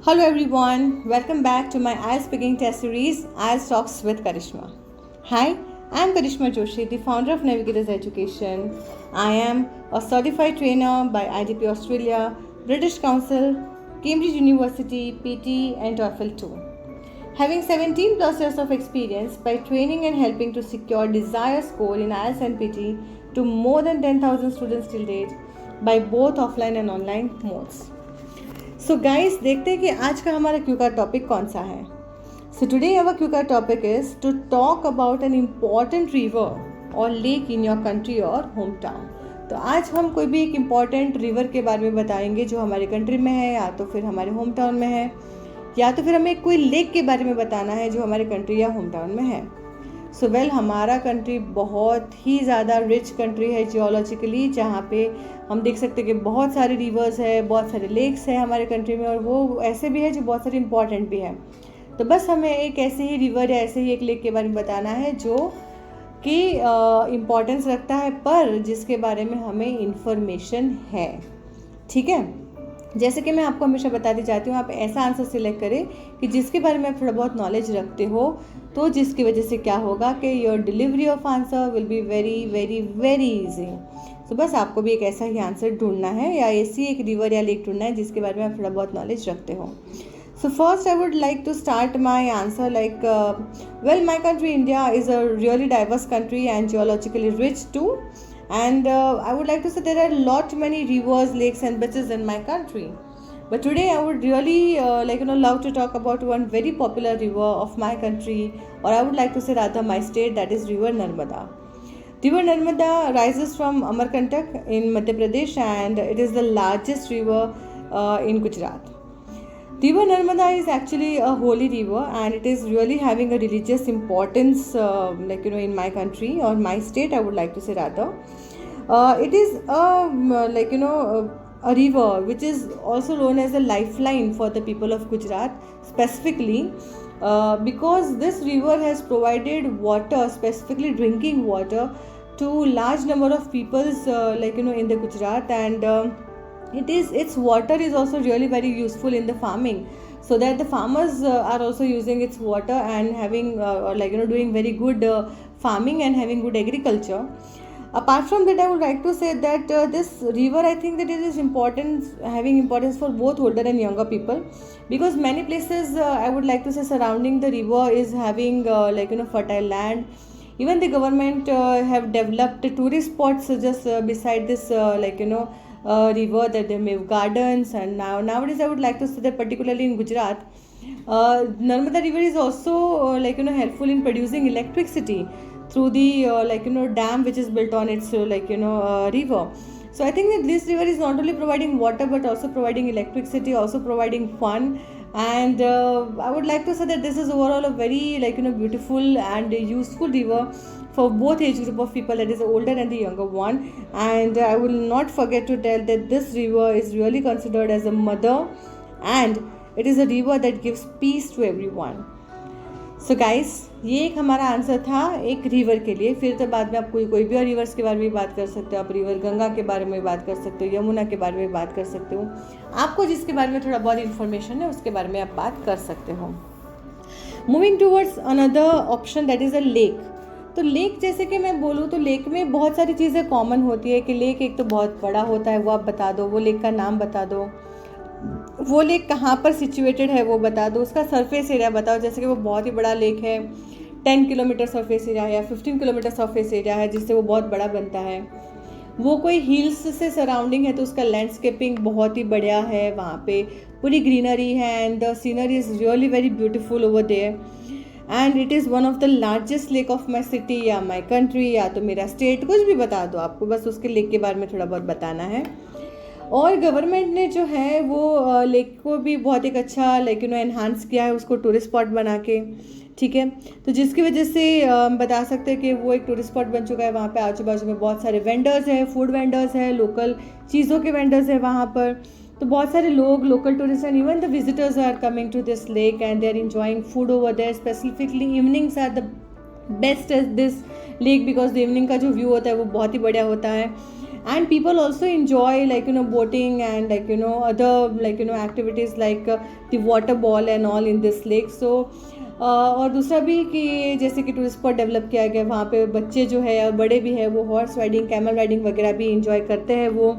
Hello everyone, welcome back to my IELTS speaking test series IELTS Talks with Karishma. Hi, I am Karishma Joshi, the founder of Navigators Education. I am a certified trainer by IDP Australia, British Council, Cambridge University, PT and TOEFL 2. Having 17 plus years of experience by training and helping to secure desired score in IELTS and PT to more than 10,000 students till date by both offline and online modes. So guys देखते हैं कि आज का हमारा Q का topic कौन सा है. सो टुडे आवर क्यू का topic is to talk about an important river और लेक इन योर कंट्री और होम टाउन. तो आज हम कोई भी एक इम्पॉर्टेंट रिवर के बारे में बताएंगे जो हमारे कंट्री में है या तो फिर हमारे होम टाउन में है या तो फिर हमें कोई लेक के बारे में बताना है जो हमारे कंट्री या होम टाउन में है. सो हमारा कंट्री बहुत ही ज़्यादा रिच कंट्री है जियोलॉजिकली, जहाँ पे हम देख सकते हैं कि बहुत सारे रिवर्स है, बहुत सारे लेक्स है हमारे कंट्री में और वो ऐसे भी है जो बहुत सारे इंपॉर्टेंट भी हैं. तो बस हमें एक ऐसे ही रिवर या ऐसे ही एक लेक के बारे में बताना है जो कि इम्पॉर्टेंस रखता है पर जिसके बारे में हमें इन्फॉर्मेशन है. ठीक है, जैसे कि मैं आपको हमेशा बताती जाती हूँ, आप ऐसा आंसर सिलेक्ट करें कि जिसके बारे में आप थोड़ा बहुत नॉलेज रखते हो, तो जिसकी वजह से क्या होगा कि your delivery of answer will be very very very easy. तो बस आपको भी एक ऐसा ही आंसर ढूंढना है या ऐसी एक रिवर या लेक ढूंढना है जिसके बारे में आप थोड़ा बहुत नॉलेज रखते हो. So first I would like to start my answer like my country India is a really diverse country and geologically rich too, and I would like to say there are lot many rivers, lakes and beaches in my country. But today I would really love to talk about one very popular river of my country, or I would like to say rather my state, that is River Narmada. River Narmada rises from Amarkantak in Madhya Pradesh and it is the largest river in Gujarat. River Narmada is actually a holy river and it is really having a religious importance in my country or my state, I would like to say rather. It is a river which is also known as a lifeline for the people of Gujarat specifically, because this river has provided water, specifically drinking water, to large number of peoples in the Gujarat, and its water is also really very useful in the farming, so that the farmers are also using its water and having doing very good farming and having good agriculture. Apart from that, I would like to say that this river, I think that it is having importance for both older and younger people, because many places I would like to say surrounding the river is having fertile land. Even the government have developed tourist spots just beside this river, that they make gardens, and nowadays I would like to say that particularly in Gujarat, Narmada river is also helpful in producing electricity through the dam which is built on its river. So I think that this river is not only providing water but also providing electricity, also providing fun, and I would like to say that this is overall a very beautiful and useful river for both age group of people, that is the older and the younger one. And I will not forget to tell that this river is really considered as a mother, and it is a river that gives peace to everyone. So guys, ये एक हमारा answer था एक river के लिए. फिर तो बाद में आप कोई भी और रिवर्स के बारे में बात कर सकते हो, आप रिवर गंगा के बारे में बात कर सकते हो, यमुना के बारे में बात कर सकते हो. आपको जिसके बारे में थोड़ा बहुत इन्फॉर्मेशन है उसके बारे में आप बात कर सकते हो. Moving towards another option, that is a lake. तो लेक, जैसे कि मैं बोलूँ तो लेक में बहुत सारी चीज़ें कॉमन होती है कि लेक एक तो बहुत बड़ा होता है, वो आप बता दो, वो लेक का नाम बता दो, वो लेक कहाँ पर सिचुएटेड है वो बता दो, उसका सरफेस एरिया बताओ. जैसे कि वो बहुत ही बड़ा लेक है, 10 किलोमीटर सरफेस एरिया है या 15 किलोमीटर सरफेस एरिया है, जिससे वो बहुत बड़ा बनता है. वो कोई हिल्स से सराउंडिंग है तो उसका लैंडस्केपिंग बहुत ही बढ़िया है, वहाँ पे पूरी ग्रीनरी है and the scenery is really very beautiful over there. And it is one of the largest lake of my city या माई कंट्री या तो मेरा स्टेट, कुछ भी बता दो, आपको बस उसके लेक के बारे में थोड़ा बहुत बताना है. और गवर्नमेंट ने जो है वो लेक को भी बहुत एक अच्छा एनहांस किया है, उसको टूरिस्ट स्पॉट बना के. ठीक है, तो जिसकी वजह से हम बता सकते हैं कि वो एक टूरिस्ट स्पॉट बन चुका है. वहाँ पे आजू बाजू में बहुत सारे वेंडर्स हैं, फूड वेंडर्स हैं, लोकल चीज़ों के वेंडर्स हैं वहाँ पर. तो बहुत सारे लोग, local tourist and even the visitors are coming to this lake and they are enjoying food over there. Specifically evenings are the best as this lake, because the evening का जो व्यू होता है वो बहुत ही बढ़िया होता है. and people also enjoy boating and other activities like the water ball and all in this lake. So और दूसरा भी कि जैसे कि टूरिस्ट स्पॉट डेवलप किया गया, वहाँ पे बच्चे जो है और बड़े भी है वो हॉर्स राइडिंग, कैमल राइडिंग वगैरह भी इंजॉय करते हैं वो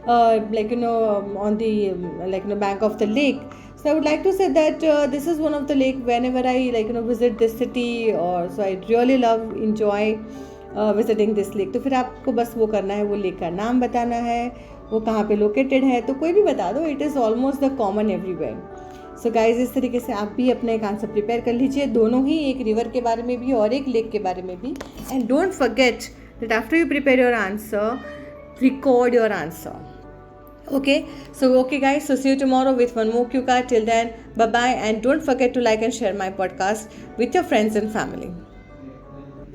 on the bank of the lake. So I would like to say that this is one of the lake whenever I visit this city, or so I really love enjoy visiting this lake. तो फिर आपको बस वो करना है, वो lake का नाम बताना है, वो कहाँ पे लोकेटेड है, तो कोई भी बता दो, it is almost the common everywhere. So guys, इस तरीके से आप भी अपने एक आंसर प्रिपेयर कर लीजिए, दोनों ही, एक रिवर के बारे में भी और एक लेक के बारे में भी. And don't forget that after you prepare your answer, record your answer. Okay, so okay guys, so see you tomorrow with one more cue card. Till then, bye bye, and don't forget to like and share my podcast with your friends and family.